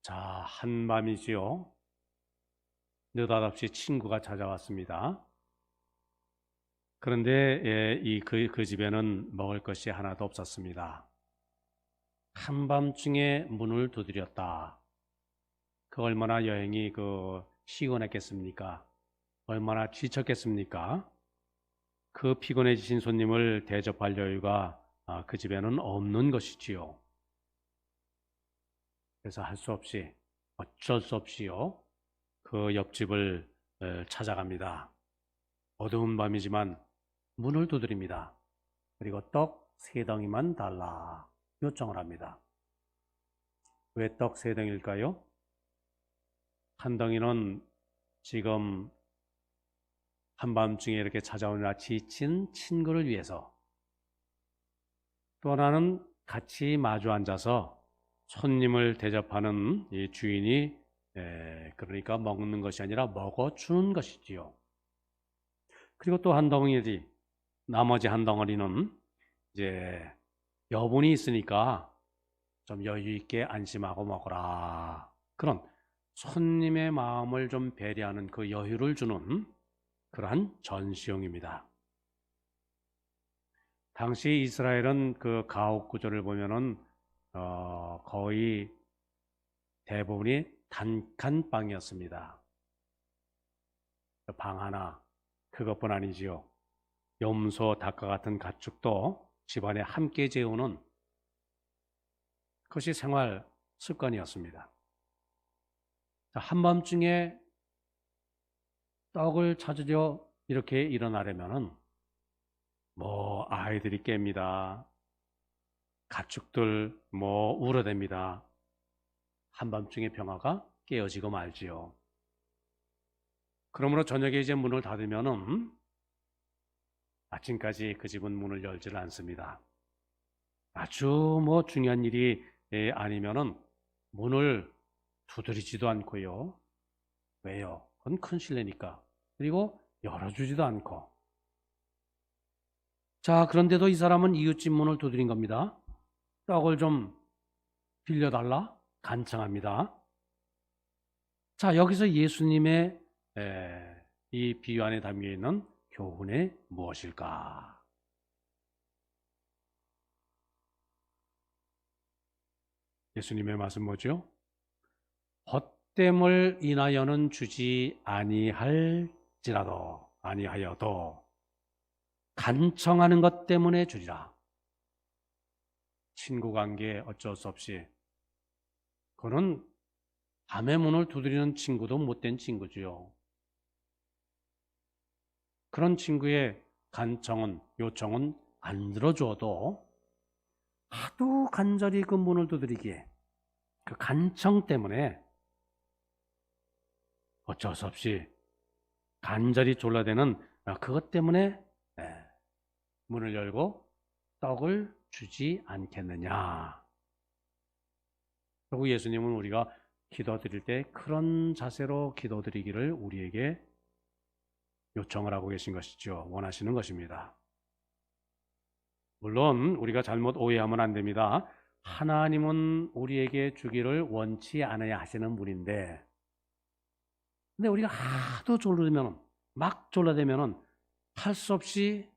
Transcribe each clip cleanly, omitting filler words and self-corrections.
자, 한밤이지요. 느닷없이 친구가 찾아왔습니다. 그런데 그 집에는 먹을 것이 하나도 없었습니다. 한밤중에 문을 두드렸다. 그 얼마나 여행이 시원했겠습니까? 얼마나 지쳤겠습니까? 그 피곤해지신 손님을 대접할 여유가 그 집에는 없는 것이지요. 그래서 할 수 없이 어쩔 수 없이요. 그 옆집을 찾아갑니다. 어두운 밤이지만 문을 두드립니다. 그리고 떡 3덩이만 달라 요청을 합니다. 왜 떡 3덩일까요? 한 덩이는 지금 한밤중에 이렇게 찾아오느라 지친 친구를 위해서, 또 하나는 같이 마주 앉아서 손님을 대접하는 이 주인이 그러니까 먹는 것이 아니라 먹어주는 것이지요. 그리고 또 한 덩이지, 나머지 한 덩어리는 이제 여분이 있으니까 좀 여유 있게 안심하고 먹어라. 그런 손님의 마음을 좀 배려하는 그 여유를 주는 그러한 전시용입니다. 당시 이스라엘은 그 가옥 구조를 보면은 거의 대부분이 단칸방이었습니다. 방 하나, 그것뿐 아니지요. 염소, 닭과 같은 가축도 집안에 함께 재우는 그것이 생활 습관이었습니다. 한밤중에 떡을 찾으려 이렇게 일어나려면은 아이들이 깹니다. 가축들 울어댑니다. 한밤중에 평화가 깨어지고 말지요. 그러므로 저녁에 이제 문을 닫으면은 아침까지 그 집은 문을 열지를 않습니다. 아주 중요한 일이 아니면은 문을 두드리지도 않고요. 왜요? 그건 큰 실례니까. 그리고 열어주지도 않고. 자, 그런데도 이 사람은 이웃집 문을 두드린 겁니다. 떡을 좀 빌려달라 간청합니다. 자, 여기서 예수님의 이 비유 안에 담겨 있는 교훈이 무엇일까? 예수님의 말씀 뭐죠? 헛됨을 인하여는 주지 아니하여도 간청하는 것 때문에 주리라. 친구 관계 어쩔 수 없이, 그는 밤의 문을 두드리는 친구도 못된 친구지요. 그런 친구의 요청은 안 들어줘도 하도 간절히 그 문을 두드리기에 그 간청 때문에 어쩔 수 없이 간절히 졸라대는 그것 때문에 문을 열고 떡을 주지 않겠느냐. 그리고 예수님은 우리가 기도드릴 때 그런 자세로 기도드리기를 우리에게 요청을 하고 계신 것이죠. 원하시는 것입니다. 물론 우리가 잘못 오해하면 안 됩니다. 하나님은 우리에게 주기를 원치 않아야 하시는 분인데, 근데 우리가 하도 막 졸라대면 할 수 없이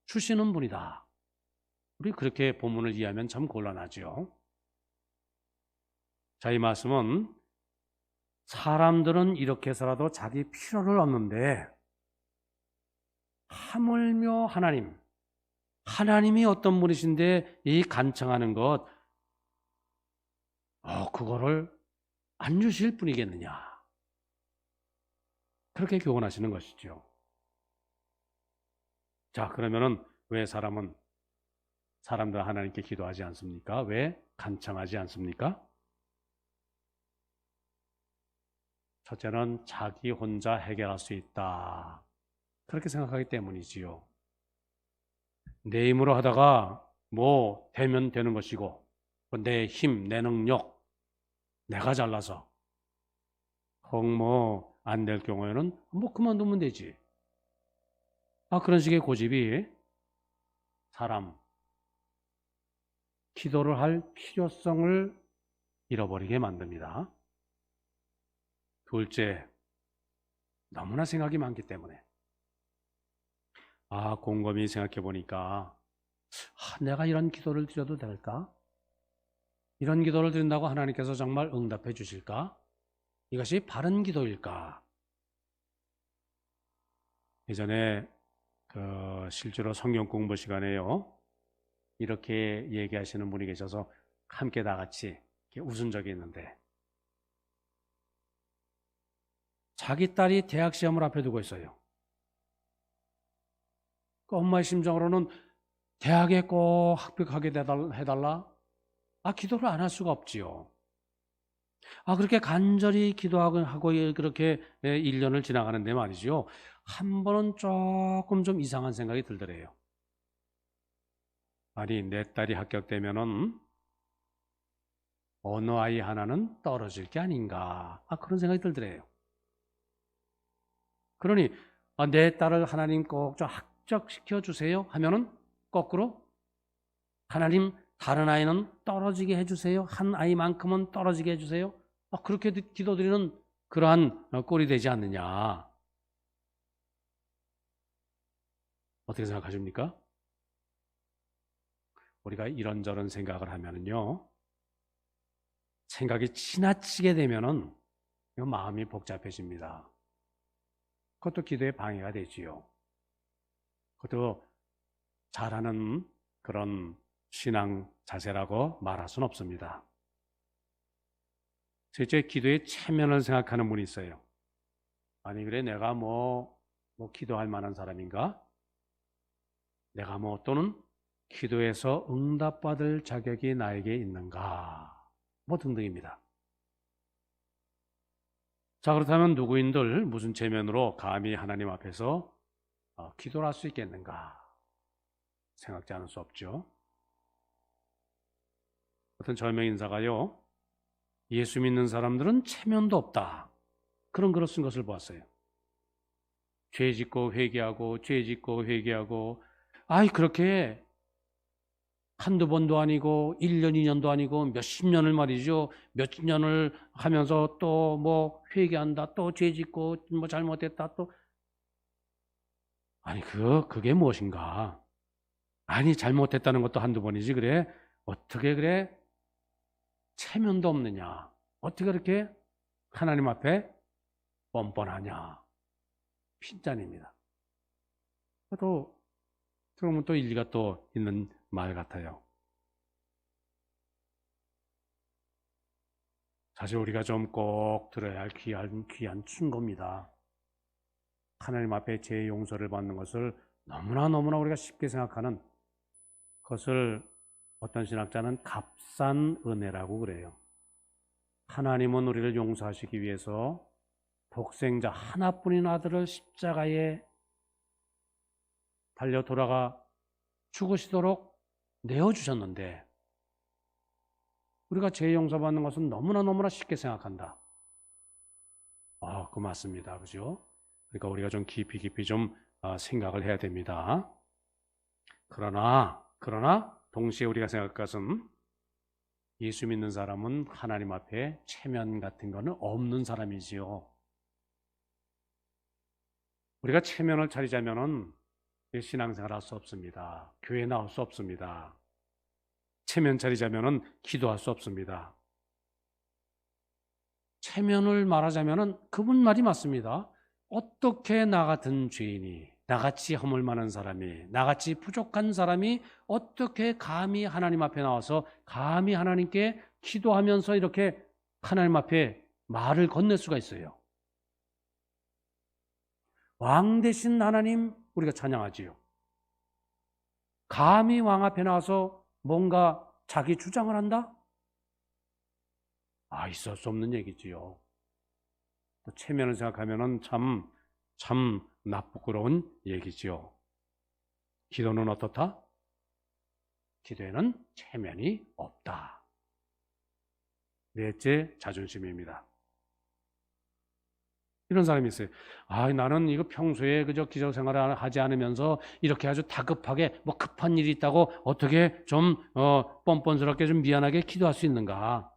주시는 분이다. 우리 그렇게 본문을 이해하면 참 곤란하죠. 자, 이 말씀은 사람들은 이렇게 해서라도 자기 필요를 얻는데 하물며 하나님이 어떤 분이신데 이 간청하는 것 그거를 안 주실 분이겠느냐, 그렇게 교훈하시는 것이죠. 자, 그러면은 왜 사람들 하나님께 기도하지 않습니까? 왜 간청하지 않습니까? 첫째는 자기 혼자 해결할 수 있다, 그렇게 생각하기 때문이지요. 내 힘으로 하다가 되면 되는 것이고, 내 힘, 내 능력, 내가 잘나서 안 될 경우에는 그만두면 되지. 그런 식의 고집이 기도를 할 필요성을 잃어버리게 만듭니다. 둘째, 너무나 생각이 많기 때문에. 곰곰이 생각해 보니까 내가 이런 기도를 드려도 될까? 이런 기도를 드린다고 하나님께서 정말 응답해 주실까? 이것이 바른 기도일까? 예전에 실제로 성경 공부 시간에요, 이렇게 얘기하시는 분이 계셔서 함께 다 같이 웃은 적이 있는데, 자기 딸이 대학 시험을 앞에 두고 있어요. 그 엄마의 심정으로는 대학에 꼭 합격하게 해달라? 기도를 안 할 수가 없지요. 그렇게 간절히 기도하고 그렇게 1년을 지나가는데 말이죠, 한 번은 조금 좀 이상한 생각이 들더래요. 아니, 내 딸이 합격되면은 어느 아이 하나는 떨어질 게 아닌가, 그런 생각이 들더래요. 그러니 내 딸을 하나님 꼭 좀 합격시켜 주세요 하면은 거꾸로 하나님 다른 아이는 떨어지게 해주세요, 한 아이만큼은 떨어지게 해주세요, 그렇게 기도드리는 그러한 꼴이 되지 않느냐. 어떻게 생각하십니까? 우리가 이런저런 생각을 하면은요, 생각이 지나치게 되면은 마음이 복잡해집니다. 그것도 기도에 방해가 되지요. 그것도 잘하는 그런 신앙 자세라고 말할 수는 없습니다. 실제 기도의 체면을 생각하는 분이 있어요. 아니, 그래, 내가 뭐 기도할 만한 사람인가? 내가 또는 기도에서 응답받을 자격이 나에게 있는가? 등등입니다. 자, 그렇다면 누구인들 무슨 체면으로 감히 하나님 앞에서 기도를 할 수 있겠는가? 생각지 않을 수 없죠. 어떤 저명 인사가요, 예수 믿는 사람들은 체면도 없다, 그런 글을 쓴 것을 보았어요. 죄 짓고 회개하고 죄 짓고 회개하고, 그렇게 한두 번도 아니고 1년 2년도 아니고 몇십 년을 말이죠, 몇십 년을 하면서 또 회개한다, 또 죄 짓고 잘못했다, 또 그게 무엇인가? 잘못했다는 것도 한두 번이지, 그래 어떻게 그래 체면도 없느냐, 어떻게 그렇게 하나님 앞에 뻔뻔하냐, 핀잔입니다. 또 들어보면 또 일리가 또 있는 말 같아요. 사실 우리가 좀 꼭 들어야 할 귀한 충고입니다. 하나님 앞에 죄의 용서를 받는 것을 너무나 우리가 쉽게 생각하는 것을 어떤 신학자는 값싼 은혜라고 그래요. 하나님은 우리를 용서하시기 위해서 독생자 하나뿐인 아들을 십자가에 달려 돌아가 죽으시도록 내어주셨는데, 우리가 죄 용서받는 것은 너무나 쉽게 생각한다. 그거 맞습니다. 그죠? 그러니까 우리가 좀 깊이 좀 생각을 해야 됩니다. 그러나 동시에 우리가 생각할 것은, 예수 믿는 사람은 하나님 앞에 체면 같은 거는 없는 사람이지요. 우리가 체면을 차리자면은 신앙생활 할 수 없습니다. 교회 나올 수 없습니다. 체면 차리자면은 기도할 수 없습니다. 체면을 말하자면은 그분 말이 맞습니다. 어떻게 나 같은 죄인이, 나같이 허물 많은 사람이, 나같이 부족한 사람이 어떻게 감히 하나님 앞에 나와서 감히 하나님께 기도하면서 이렇게 하나님 앞에 말을 건넬 수가 있어요. 왕 되신 하나님 우리가 찬양하지요. 감히 왕 앞에 나와서 뭔가 자기 주장을 한다? 있을 수 없는 얘기지요. 또 체면을 생각하면은 참 나쁘고러운 얘기지요. 기도는 어떻다? 기도에는 체면이 없다. 넷째, 자존심입니다. 이런 사람이 있어요. 나는 이거 평소에 그저 기도 생활을 하지 않으면서 이렇게 아주 다급하게 급한 일이 있다고 어떻게 좀 뻔뻔스럽게 좀 미안하게 기도할 수 있는가?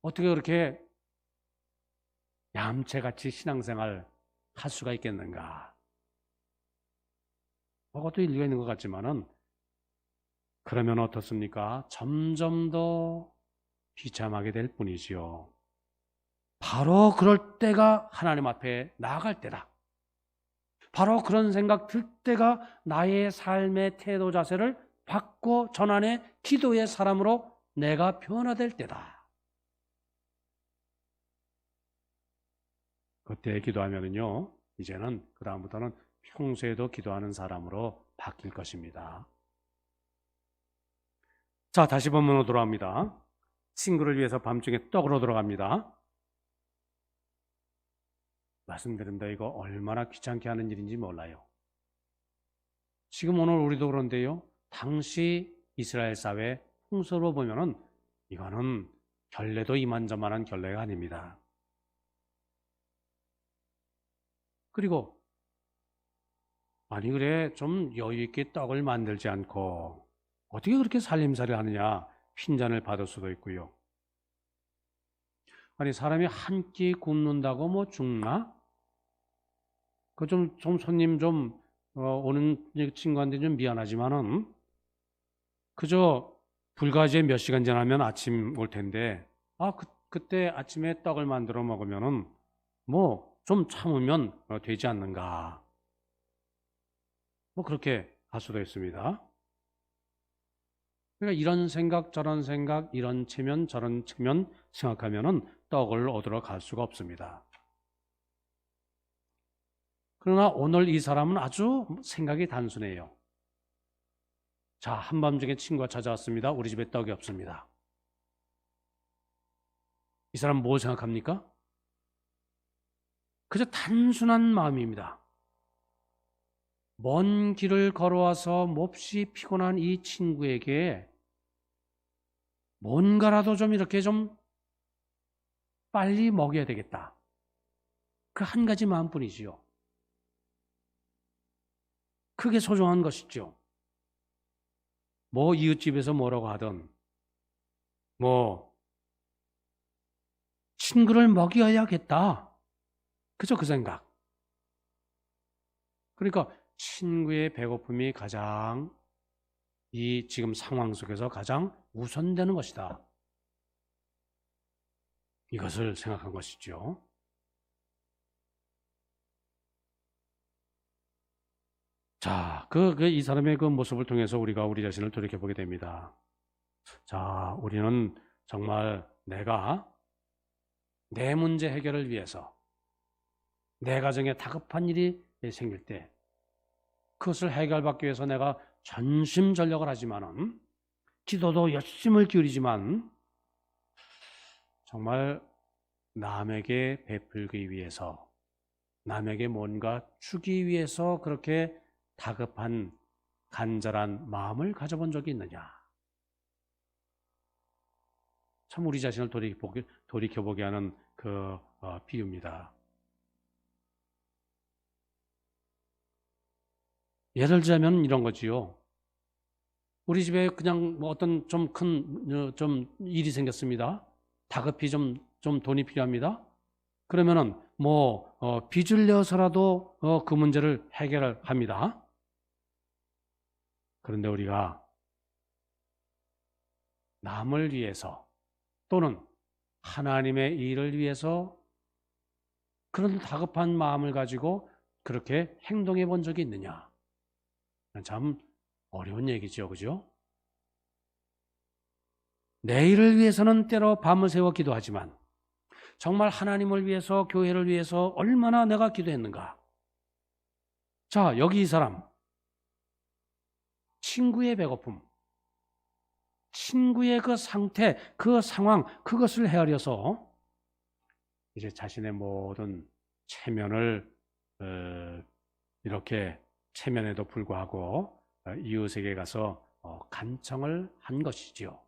어떻게 그렇게 얌체같이 신앙생활 할 수가 있겠는가? 그것도 일리가 있는 것 같지만은 그러면 어떻습니까? 점점 더 비참하게 될 뿐이지요. 바로 그럴 때가 하나님 앞에 나아갈 때다. 바로 그런 생각 들 때가 나의 삶의 태도 자세를 바꿔 전환해 기도의 사람으로 내가 변화될 때다. 그때 기도하면은요, 이제는 그다음부터는 평소에도 기도하는 사람으로 바뀔 것입니다. 자, 다시 본문으로 돌아옵니다. 친구를 위해서 밤중에 떡으로 들어갑니다. 말씀드립니다. 이거 얼마나 귀찮게 하는 일인지 몰라요. 지금 오늘 우리도 그런데요. 당시 이스라엘 사회 풍습으로 보면은 이거는 결례도 이만저만한 결례가 아닙니다. 그리고 아니 그래 좀 여유 있게 떡을 만들지 않고 어떻게 그렇게 살림살이를 하느냐 핀잔을 받을 수도 있고요. 아니 사람이 한 끼 굶는다고 뭐 죽나? 그 좀 손님 오는 친구한테 좀 미안하지만은 그저 불가지에 몇 시간 지나면 아침 올 텐데 그때 아침에 떡을 만들어 먹으면은 뭐 좀 참으면 되지 않는가? 뭐 그렇게 할 수도 있습니다. 그러니까 이런 생각 저런 생각 이런 체면 저런 체면 생각하면은 떡을 얻으러 갈 수가 없습니다. 그러나 오늘 이 사람은 아주 생각이 단순해요. 자, 한밤중에 친구가 찾아왔습니다. 우리 집에 떡이 없습니다. 이 사람 뭘 생각합니까? 그저 단순한 마음입니다. 먼 길을 걸어와서 몹시 피곤한 이 친구에게 뭔가라도 좀 이렇게 좀 빨리 먹여야 되겠다. 그 한 가지 마음뿐이지요. 크게 소중한 것이죠. 뭐 이웃집에서 뭐라고 하든 뭐 친구를 먹여야겠다. 그저 그 생각. 그러니까 친구의 배고픔이 가장 이 지금 상황 속에서 가장 우선되는 것이다. 이것을 생각한 것이죠. 자, 이 사람의 그 모습을 통해서 우리가 우리 자신을 돌이켜보게 됩니다. 자, 우리는 정말 내가 내 문제 해결을 위해서 내 가정에 다급한 일이 생길 때 그것을 해결받기 위해서 내가 전심전력을 하지만은 기도도 열심을 기울이지만 정말 남에게 베풀기 위해서 남에게 뭔가 주기 위해서 그렇게 다급한 간절한 마음을 가져본 적이 있느냐? 참 우리 자신을 돌이켜보게 하는 비유입니다. 예를 들자면 이런 거지요. 우리 집에 그냥 뭐 어떤 좀 큰 일이 생겼습니다. 다급히 좀 돈이 필요합니다. 그러면은 빚을 내서라도 그 문제를 해결을 합니다. 그런데 우리가 남을 위해서 또는 하나님의 일을 위해서 그런 다급한 마음을 가지고 그렇게 행동해 본 적이 있느냐? 참 어려운 얘기죠, 그죠? 내일을 위해서는 때로 밤을 새워 기도하지만 정말 하나님을 위해서 교회를 위해서 얼마나 내가 기도했는가? 자, 여기 이 사람 친구의 배고픔, 친구의 그 상태, 그 상황, 그것을 헤아려서 이제 자신의 모든 체면을 이렇게 체면에도 불구하고 이웃에게 가서 간청을 한 것이지요.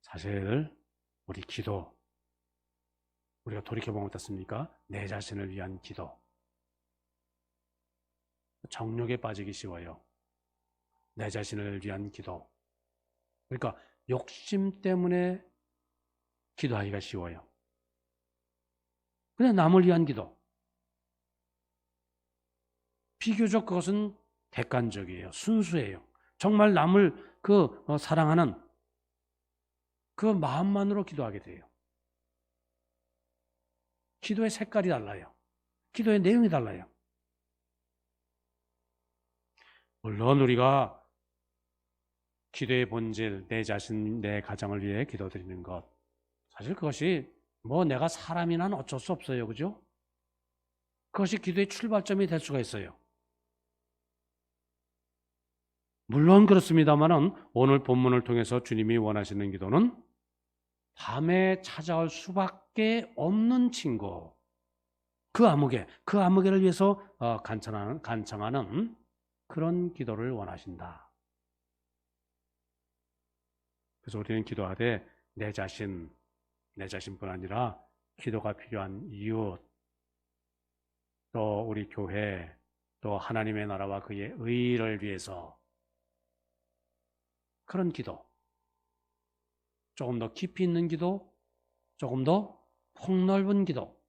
사실 우리 기도, 우리가 돌이켜보면 어떻습니까? 내 자신을 위한 기도. 정욕에 빠지기 쉬워요. 내 자신을 위한 기도. 그러니까 욕심 때문에 기도하기가 쉬워요. 그냥 남을 위한 기도. 비교적 그것은 객관적이에요. 순수해요. 정말 남을 사랑하는 그 마음만으로 기도하게 돼요. 기도의 색깔이 달라요. 기도의 내용이 달라요. 물론 우리가 기도의 본질, 내 자신, 내 가정을 위해 기도드리는 것, 사실 그것이 내가 사람이란 어쩔 수 없어요. 그죠? 그것이 기도의 출발점이 될 수가 있어요. 물론 그렇습니다만은 오늘 본문을 통해서 주님이 원하시는 기도는 밤에 찾아올 수밖에 없는 친구, 그 아무개를 위해서 간청하는 그런 기도를 원하신다. 그래서 우리는 기도하되 내 자신뿐 아니라 기도가 필요한 이웃, 또 우리 교회, 또 하나님의 나라와 그의 의를 위해서 그런 기도, 조금 더 깊이 있는 기도, 조금 더 폭넓은 기도,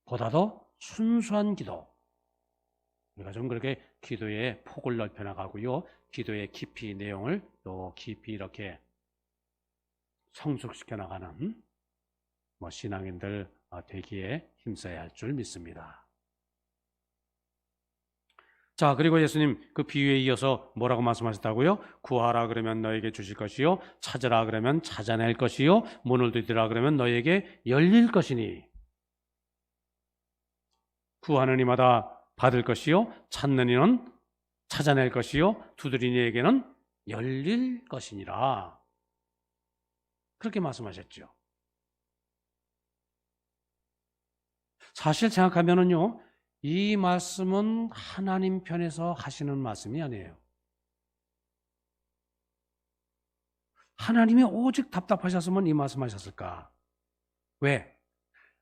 보다 더 순수한 기도. 우리가 좀 그렇게 기도의 폭을 넓혀 나가고요. 기도의 깊이 내용을 또 깊이 이렇게 성숙시켜 나가는 신앙인들 되기에 힘써야 할 줄 믿습니다. 자, 그리고 예수님 그 비유에 이어서 뭐라고 말씀하셨다고요? 구하라 그러면 너에게 주실 것이요, 찾으라 그러면 찾아낼 것이요, 문을 두드리라 그러면 너에게 열릴 것이니. 구하는 이마다 받을 것이요, 찾는 이는 찾아낼 것이요, 두드리는 이에게는 열릴 것이니라. 그렇게 말씀하셨죠. 사실 생각하면은요, 이 말씀은 하나님 편에서 하시는 말씀이 아니에요. 하나님이 오직 답답하셨으면 이 말씀 하셨을까? 왜?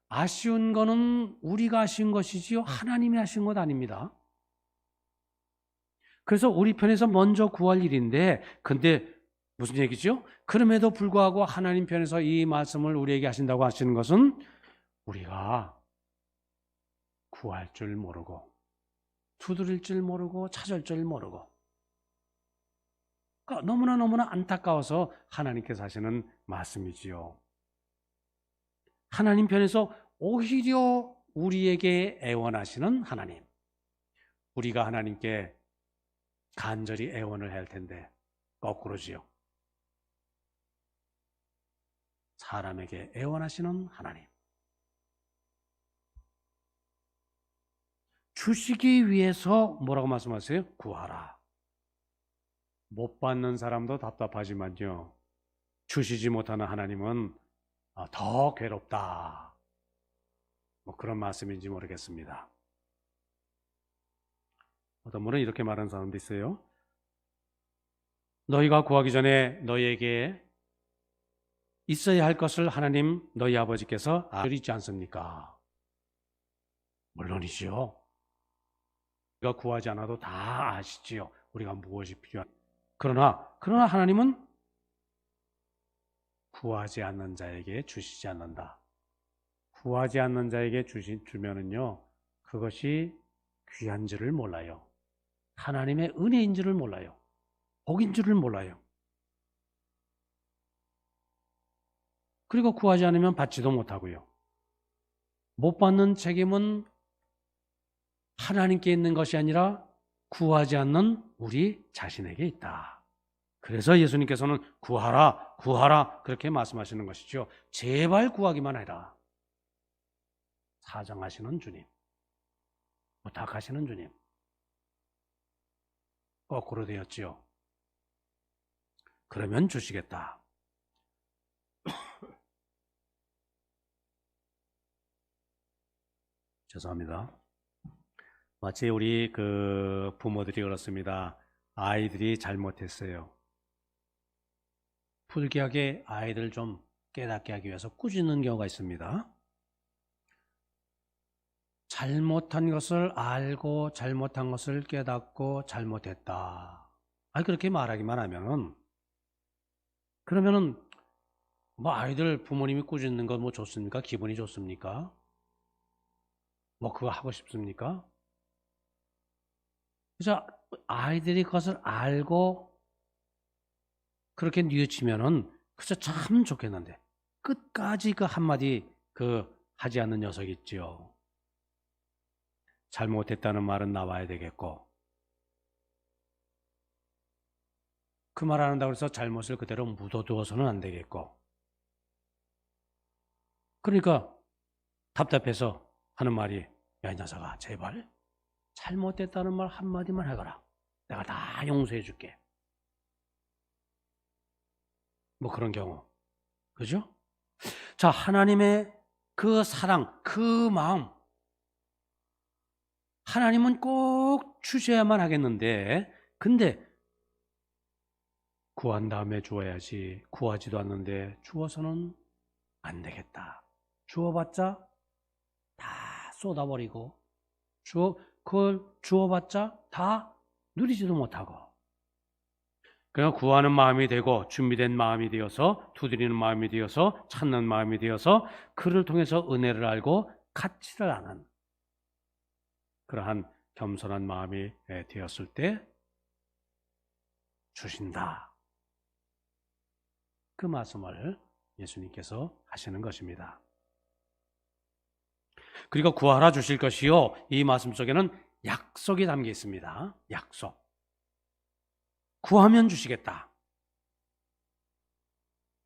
아쉬운 거는 우리가 아쉬운 것이지요, 하나님이 하신 것 아닙니다. 그래서 우리 편에서 먼저 구할 일인데, 근데 무슨 얘기죠? 그럼에도 불구하고 하나님 편에서 이 말씀을 우리에게 하신다고 하시는 것은 우리가 구할 줄 모르고, 두드릴 줄 모르고, 찾을 줄 모르고, 그러니까 너무나 안타까워서 하나님께서 하시는 말씀이지요. 하나님 편에서 오히려 우리에게 애원하시는 하나님, 우리가 하나님께 간절히 애원을 해야 할 텐데 거꾸로지요. 사람에게 애원하시는 하나님, 주시기 위해서 뭐라고 말씀하세요? 구하라. 못 받는 사람도 답답하지만요, 주시지 못하는 하나님은 더 괴롭다. 그런 말씀인지 모르겠습니다. 어떤 분은 이렇게 말하는 사람도 있어요. 너희가 구하기 전에 너희에게 있어야 할 것을 하나님 너희 아버지께서 알지 않습니까? 물론이지요. 우리가 구하지 않아도 다 아시지요. 우리가 무엇이 필요한. 그러나 하나님은 구하지 않는 자에게 주시지 않는다. 구하지 않는 자에게 주면은요, 그것이 귀한 줄을 몰라요. 하나님의 은혜인 줄을 몰라요. 복인 줄을 몰라요. 그리고 구하지 않으면 받지도 못하고요. 못 받는 책임은 하나님께 있는 것이 아니라 구하지 않는 우리 자신에게 있다. 그래서 예수님께서는 구하라 그렇게 말씀하시는 것이죠. 제발 구하기만 해라. 사정하시는 주님, 부탁하시는 주님. 거꾸로 되었지요. 그러면 주시겠다. 죄송합니다. 마치 우리 부모들이 그렇습니다. 아이들이 잘못했어요. 불쾌하게 아이들을 좀 깨닫게 하기 위해서 꾸짖는 경우가 있습니다. 잘못한 것을 알고 잘못한 것을 깨닫고 잘못했다. 그렇게 말하기만 하면은 그러면은 뭐 아이들 부모님이 꾸짖는 건 뭐 좋습니까? 기분이 좋습니까? 뭐 그거 하고 싶습니까? 그래서 아이들이 그것을 알고 그렇게 뉘우치면은 그저 참 좋겠는데 끝까지 그 한마디 그 하지 않는 녀석이 있지요. 잘못했다는 말은 나와야 되겠고 그 말 안 한다고 해서 잘못을 그대로 묻어두어서는 안 되겠고 그러니까 답답해서 하는 말이 야, 이 녀석아 제발 잘못됐다는 말 한마디만 해거라. 내가 다 용서해 줄게. 뭐 그런 경우. 그죠? 자, 하나님의 그 사랑, 그 마음. 하나님은 꼭 주셔야만 하겠는데, 근데 구한 다음에 주어야지. 구하지도 않는데 주어서는 안 되겠다. 주어봤자 다 쏟아버리고, 그걸 주어봤자 다 누리지도 못하고. 그냥 구하는 마음이 되고 준비된 마음이 되어서 두드리는 마음이 되어서 찾는 마음이 되어서 그를 통해서 은혜를 알고 가치를 아는 그러한 겸손한 마음이 되었을 때 주신다. 그 말씀을 예수님께서 하시는 것입니다. 그리고 구하라 주실 것이요. 이 말씀 속에는 약속이 담겨 있습니다. 약속. 구하면 주시겠다.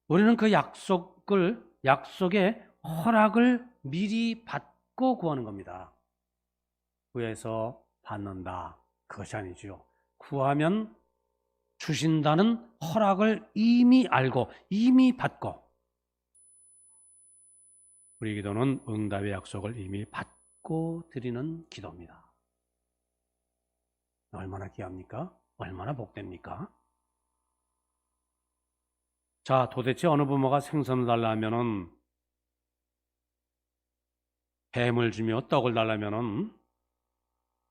우리는 그 약속의 허락을 미리 받고 구하는 겁니다. 구해서 받는다. 그것이 아니죠. 구하면 주신다는 허락을 이미 알고 이미 받고 우리 기도는 응답의 약속을 이미 받고 드리는 기도입니다. 얼마나 귀합니까? 얼마나 복됩니까? 자, 도대체 어느 부모가 생선을 달라 하면은 뱀을 주며 떡을 달라면은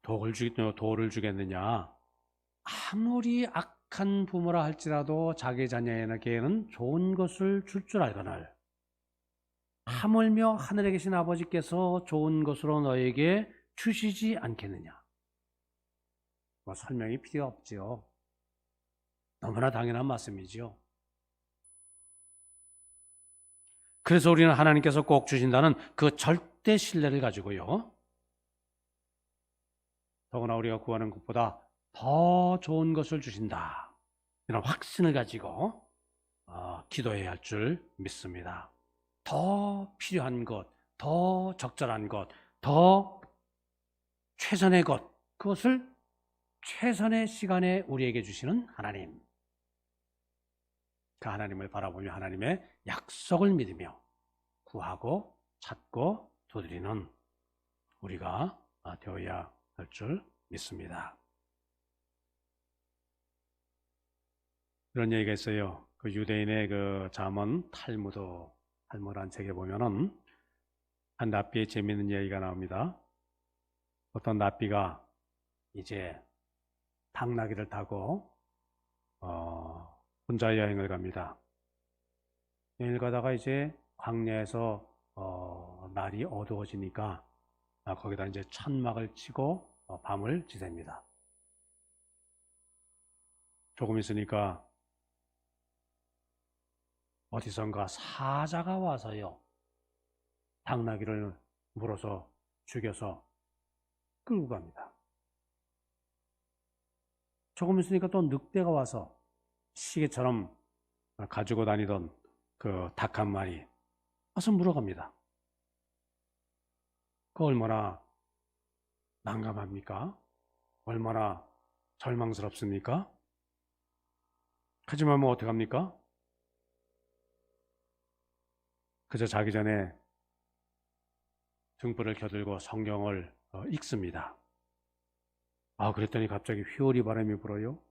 돌을 주겠느냐? 아무리 악한 부모라 할지라도 자기 자녀에게는 좋은 것을 줄 줄 알거늘 하물며 하늘에 계신 아버지께서 좋은 것으로 너에게 주시지 않겠느냐? 뭐 설명이 필요 없지요. 너무나 당연한 말씀이지요. 그래서 우리는 하나님께서 꼭 주신다는 그 절대 신뢰를 가지고요. 더구나 우리가 구하는 것보다 더 좋은 것을 주신다. 이런 확신을 가지고 기도해야 할 줄 믿습니다. 더 필요한 것, 더 적절한 것, 더 최선의 것, 그것을 최선의 시간에 우리에게 주시는 하나님. 그 하나님을 바라보며 하나님의 약속을 믿으며 구하고 찾고 두드리는 우리가 되어야 할 줄 믿습니다. 그런 얘기가 있어요. 그 유대인의 그 잠언 탈무드란 책에 보면은 한 랍비의 재미있는 얘기가 나옵니다. 어떤 랍비가 이제 당나귀를 타고 혼자 여행을 갑니다. 여행을 가다가 이제 광야에서 날이 어두워지니까 거기다 이제 천막을 치고 밤을 지셉니다. 조금 있으니까 어디선가 사자가 와서요. 당나귀를 물어서 죽여서 끌고 갑니다. 조금 있으니까 또 늑대가 와서 시계처럼 가지고 다니던 그 닭 한 마리 와서 물어갑니다. 그 얼마나 난감합니까? 얼마나 절망스럽습니까? 하지만 뭐 어떡합니까? 그저 자기 전에 등불을 켜들고 성경을 읽습니다. 그랬더니 갑자기 휘오리 바람이 불어요.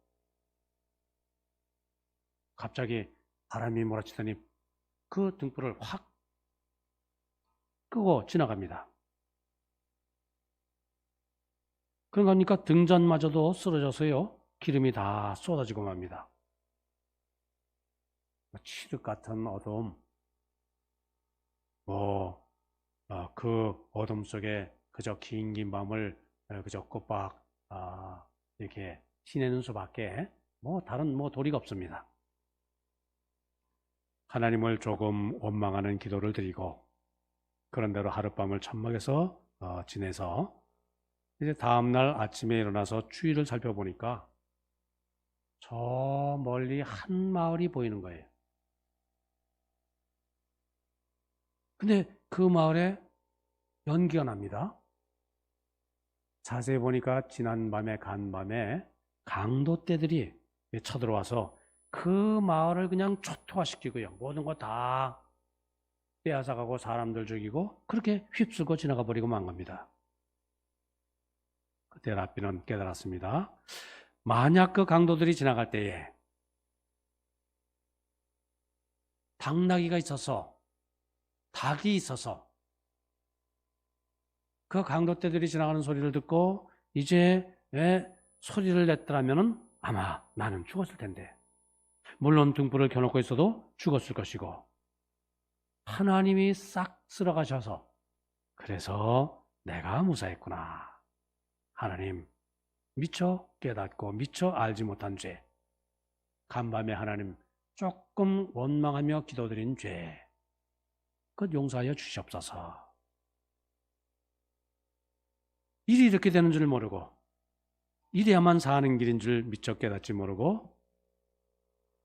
갑자기 바람이 몰아치더니 그 등불을 확 끄고 지나갑니다. 그러니까 등잔마저도 쓰러져서요. 기름이 다 쏟아지고 맙니다. 칠흑 같은 어둠, 그 어둠 속에 그저 긴 밤을 그저 꼬박 이렇게 지내는 수밖에 다른 도리가 없습니다. 하나님을 조금 원망하는 기도를 드리고 그런 대로 하룻밤을 천막에서 지내서 이제 다음날 아침에 일어나서 주위를 살펴보니까 저 멀리 한 마을이 보이는 거예요. 근데 그 마을에 연기가 납니다. 자세히 보니까 지난밤에 간밤에 강도떼들이 쳐들어와서 그 마을을 그냥 초토화시키고요. 모든 거 다 빼앗아가고 사람들 죽이고 그렇게 휩쓸고 지나가 버리고 만 겁니다. 그때 랍비는 깨달았습니다. 만약 그 강도들이 지나갈 때에 당나귀가 있어서 닭이 있어서 그 강도떼들이 지나가는 소리를 듣고 이제 소리를 냈더라면 아마 나는 죽었을 텐데, 물론 등불을 켜놓고 있어도 죽었을 것이고, 하나님이 싹 쓸어가셔서 그래서 내가 무사했구나. 하나님 미처 깨닫고 미처 알지 못한 죄, 간밤에 하나님 조금 원망하며 기도드린 죄, 그것 용서하여 주시옵소서. 일이 이렇게 되는 줄 모르고 이래야만 사는 길인 줄 미처 깨닫지 모르고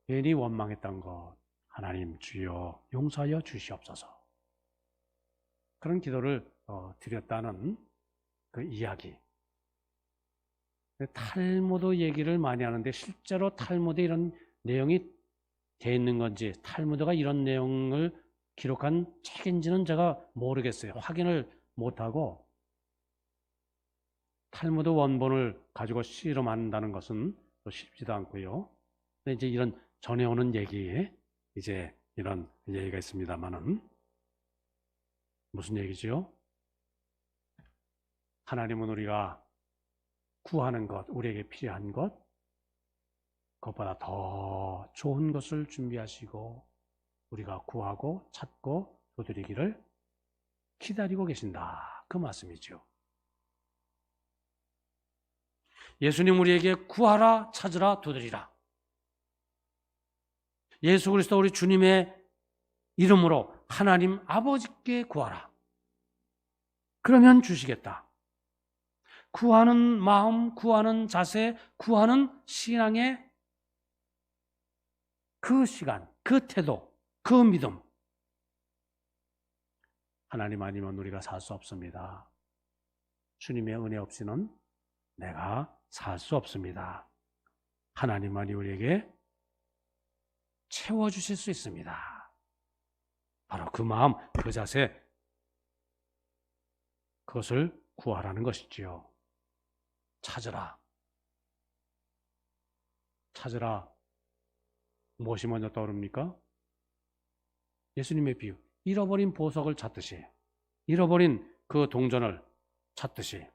괜히 원망했던 것, 하나님 주여 용서하여 주시옵소서. 그런 기도를 드렸다는 그 이야기. 탈무드 얘기를 많이 하는데 실제로 탈무드에 이런 내용이 돼 있는 건지, 탈무드가 이런 내용을 기록한 책인지는 제가 모르겠어요. 확인을 못하고 탈무드 원본을 가지고 실험한다는 것은 또 쉽지도 않고요. 근데 이제 이런 전해오는 얘기에 이제 이런 얘기가 있습니다만은 무슨 얘기지요? 하나님은 우리가 구하는 것, 우리에게 필요한 것, 그것보다 더 좋은 것을 준비하시고 우리가 구하고 찾고 두드리기를 기다리고 계신다. 그 말씀이죠. 예수님 우리에게 구하라, 찾으라, 두드리라. 예수 그리스도 우리 주님의 이름으로 하나님 아버지께 구하라. 그러면 주시겠다. 구하는 마음, 구하는 자세, 구하는 신앙의 그 시간, 그 태도, 그 믿음. 하나님 아니면 우리가 살 수 없습니다. 주님의 은혜 없이는 내가 살 수 없습니다. 하나님만이 우리에게 채워주실 수 있습니다. 바로 그 마음, 그 자세, 그것을 구하라는 것이지요. 찾으라. 찾으라. 무엇이 먼저 떠오릅니까? 예수님의 비유. 잃어버린 보석을 찾듯이, 잃어버린 그 동전을 찾듯이,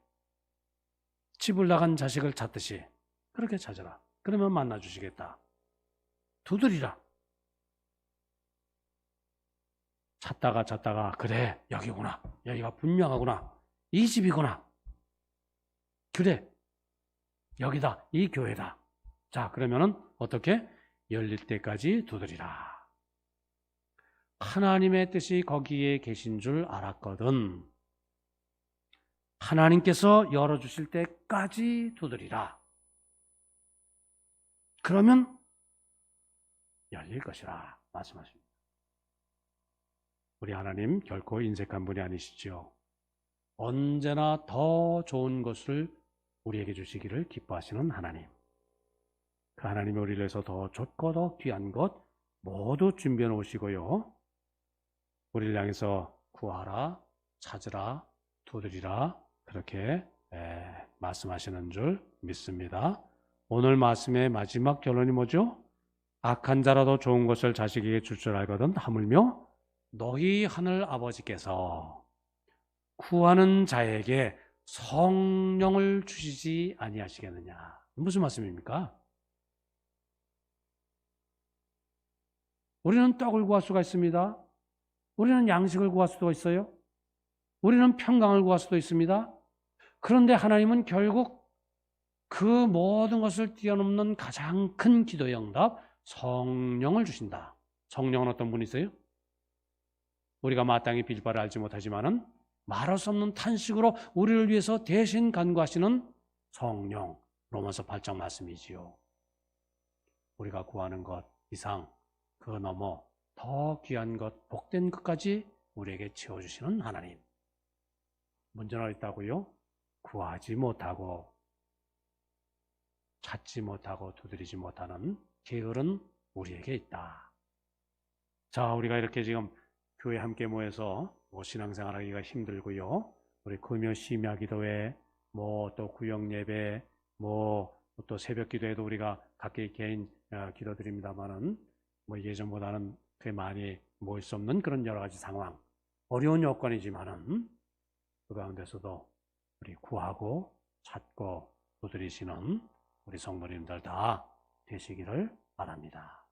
집을 나간 자식을 찾듯이 그렇게 찾아라. 그러면 만나주시겠다. 두드리라. 찾다가 그래, 여기구나. 여기가 분명하구나. 이 집이구나. 그래, 여기다. 이 교회다. 자, 그러면은 어떻게? 열릴 때까지 두드리라. 하나님의 뜻이 거기에 계신 줄 알았거든. 하나님께서 열어주실 때까지 두드리라. 그러면 열릴 것이라 말씀하십니다. 우리 하나님 결코 인색한 분이 아니시죠. 언제나 더 좋은 것을 우리에게 주시기를 기뻐하시는 하나님. 그 하나님이 우리를 위해서 더 좋고 더 귀한 것 모두 준비해 놓으시고요. 우리를 향해서 구하라, 찾으라, 두드리라 그렇게 말씀하시는 줄 믿습니다. 오늘 말씀의 마지막 결론이 뭐죠? 악한 자라도 좋은 것을 자식에게 줄 줄 알거든 하물며 너희 하늘 아버지께서 구하는 자에게 성령을 주시지 아니하시겠느냐. 무슨 말씀입니까? 우리는 떡을 구할 수가 있습니다. 우리는 양식을 구할 수도 있어요. 우리는 평강을 구할 수도 있습니다. 그런데 하나님은 결국 그 모든 것을 뛰어넘는 가장 큰 기도의 응답, 성령을 주신다. 성령은 어떤 분이세요? 우리가 마땅히 빌 바를 알지 못하지만은 말할 수 없는 탄식으로 우리를 위해서 대신 간구하시는 성령. 로마서 8장 말씀이지요. 우리가 구하는 것 이상 그 넘어 더 귀한 것, 복된 것까지 우리에게 채워주시는 하나님. 문제는 어딨다고요? 구하지 못하고 찾지 못하고 두드리지 못하는 게으른 우리에게 있다. 자, 우리가 이렇게 지금 교회 함께 모여서 신앙생활하기가 힘들고요. 우리 금요 심야 기도회, 또 구역 예배, 또 새벽 기도에도 우리가 각기 개인 기도드립니다만은 예전보다는 꽤 많이 모일 수 없는 그런 여러 가지 상황, 어려운 여건이지만은 그 가운데서도 우리 구하고 찾고 두드리시는 우리 성도님들 다 되시기를 바랍니다.